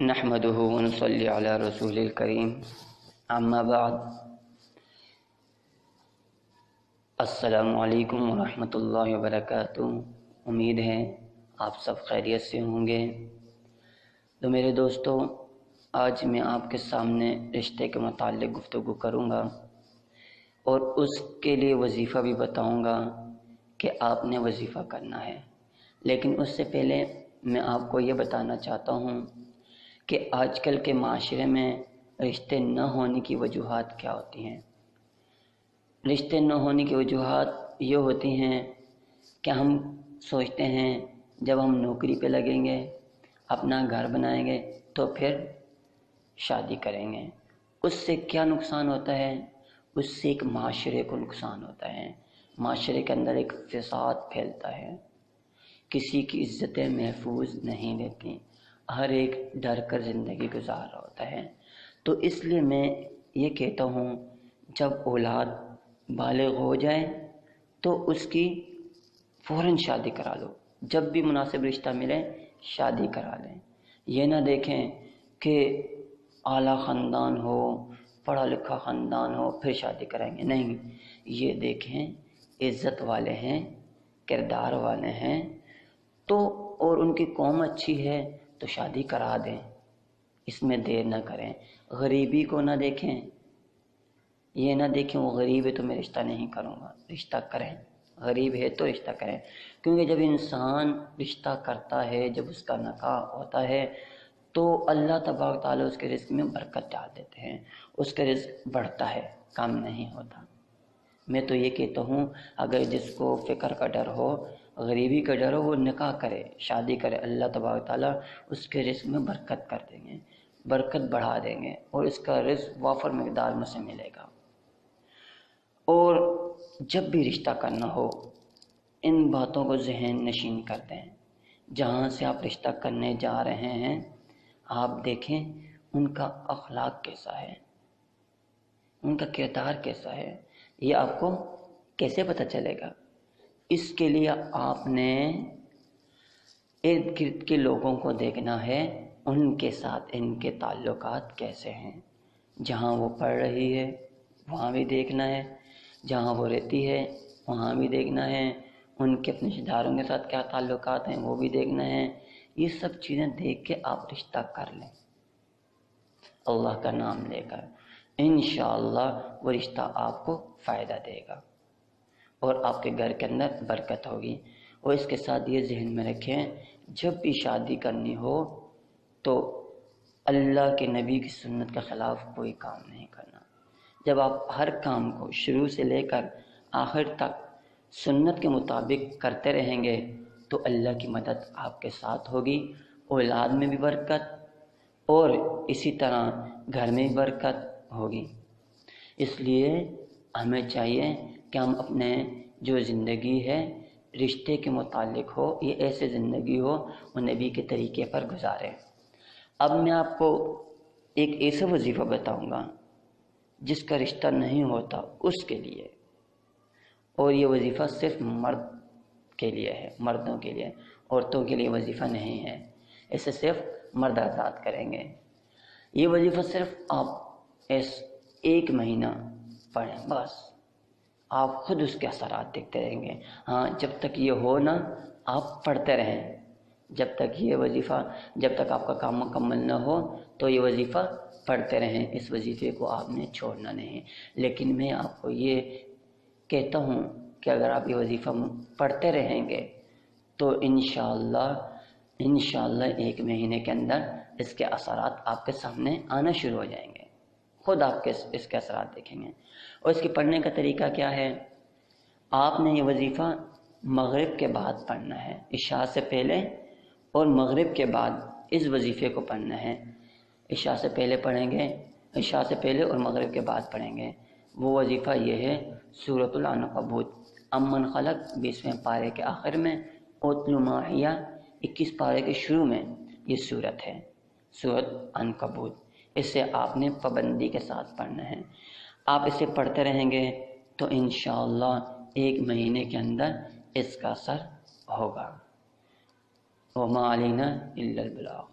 नहमदुहु व नसल्ली अला रसूलिल करीम अम्मा बाद अस्सलामु अलैकुम व रहमतुल्लाहि व बरकातुहू। उम्मीद है आप सब खैरियत से होंगे। तो मेरे दोस्तों, आज मैं आपके सामने रिश्ते के मुताल्लिक़ गुफ्तगू करूँगा और उसके लिए वजीफ़ा भी बताऊँगा कि आपने वजीफ़ा करना है। लेकिन उससे पहले मैं आपको ये बताना चाहता हूँ कि आजकल के माशरे में रिश्ते न होने की वजूहात क्या होती हैं। रिश्ते न होने की वजूहात ये होती हैं कि हम सोचते हैं जब हम नौकरी पे लगेंगे, अपना घर बनाएंगे तो फिर शादी करेंगे। उससे क्या नुकसान होता है? उससे एक माशरे को नुकसान होता है। माशरे के अंदर एक फ़साद फैलता है, किसी की इज़्ज़तें महफूज नहीं रहती, हर एक डर कर ज़िंदगी गुजार रहा होता है। तो इसलिए मैं ये कहता हूँ, जब औलाद बालिग हो जाए तो उसकी फ़ौरन शादी करा लो। जब भी मुनासिब रिश्ता मिले शादी करा लें। ये ना देखें कि आला ख़ानदान हो, पढ़ा लिखा ख़ानदान हो फिर शादी कराएंगे, नहीं। ये देखें इज़्ज़त वाले हैं, किरदार वाले हैं तो, और उनकी कौम अच्छी है तो शादी करा दें, इसमें देर ना करें। गरीबी को ना देखें, ये ना देखें वो गरीब है तो मैं रिश्ता नहीं करूँगा। रिश्ता करें, गरीब है तो रिश्ता करें। क्योंकि जब इंसान रिश्ता करता है, जब उसका निकाह होता है तो अल्लाह तबारक तआला उसके रिज़्क़ में बरकत डाल देते हैं, उसका रिज़्क़ बढ़ता है, कम नहीं होता। मैं तो ये कहता हूँ, अगर जिसको फ़िक्र का डर हो, गरीबी का डर हो, वो निकाह करे, शादी करे। अल्लाह तबारक तआला उसके रिज़्क़ में बरकत कर देंगे, बरकत बढ़ा देंगे और इसका रिज़्क़ वाफ़र मिक़दार में से मिलेगा। और जब भी रिश्ता करना हो, इन बातों को ज़हन नशीन कर दें। जहाँ से आप रिश्ता करने जा रहे हैं, आप देखें उनका अखलाक कैसा है, उनका किरदार कैसा है। ये आपको कैसे पता चलेगा? इसके लिए आपने इर्द गिर्द के लोगों को देखना है, उनके साथ इनके ताल्लुकात कैसे हैं। जहाँ वो पढ़ रही है वहाँ भी देखना है, जहाँ वो रहती है वहाँ भी देखना है, उनके अपने रिश्तेदारों के साथ क्या ताल्लुकात हैं वो भी देखना है। ये सब चीज़ें देख के आप रिश्ता कर लें अल्लाह का नाम लेकर। इंशाअल्लाह वो रिश्ता आपको फ़ायदा देगा और आपके घर के अंदर बरकत होगी। और इसके साथ ये ज़हन में रखें, जब भी शादी करनी हो तो अल्लाह के नबी की सुन्नत के ख़िलाफ़ कोई काम नहीं करना। जब आप हर काम को शुरू से लेकर आखिर तक सुन्नत के मुताबिक करते रहेंगे तो अल्लाह की मदद आपके साथ होगी, औलाद में भी बरकत और इसी तरह घर में भी बरकत होगी। इसलिए हमें चाहिए कि हम अपने जो ज़िंदगी है रिश्ते के मुतालिक हो, ये ऐसे ज़िंदगी हो वो नबी के तरीके पर गुजारें। अब मैं आपको एक ऐसा वजीफ़ा बताऊंगा जिसका रिश्ता नहीं होता उसके लिए, और ये वजीफ़ा सिर्फ मर्द के लिए है, मर्दों के लिए, औरतों के लिए वजीफ़ा नहीं है। इसे सिर्फ मर्द आज़ाद करेंगे। ये वजीफ़ा सिर्फ आप एक महीना पढ़ें, बस आप खुद उसके असरात देखते रहेंगे। हाँ, जब तक ये हो ना, आप पढ़ते रहें। जब तक ये वजीफ़ा, जब तक आपका काम मुकम्मल ना हो तो ये वजीफ़ा पढ़ते रहें। इस वजीफ़े को आपने छोड़ना नहीं। लेकिन मैं आपको ये कहता हूँ कि अगर आप ये वजीफ़ा पढ़ते रहेंगे तो इंशाअल्लाह एक महीने के अंदर इसके असरात आपके सामने आना शुरू हो जाएंगे। खुद आपके इसके असरात देखेंगे। और इसके पढ़ने का तरीका क्या है? आपने ये वजीफ़ा मगरिब के बाद पढ़ना है, इशा से पहले और मगरिब के बाद इस वजीफ़े को पढ़ना है। इशा से पहले पढ़ेंगे, इशा से पहले और मगरिब के बाद पढ़ेंगे। वो वजीफ़ा ये है, सूरतुल अनकबूत अम्मन खलक 20वें पारे के आखिर में, उतलु मा हिया 21 पारे के शुरू में ये सूरत है, सूरत अनकबूत। इसे आपने पाबंदी के साथ पढ़ना है। आप इसे पढ़ते रहेंगे तो इंशाअल्लाह एक महीने के अंदर इसका असर होगा। वमा अलैना इल्लल बलाग।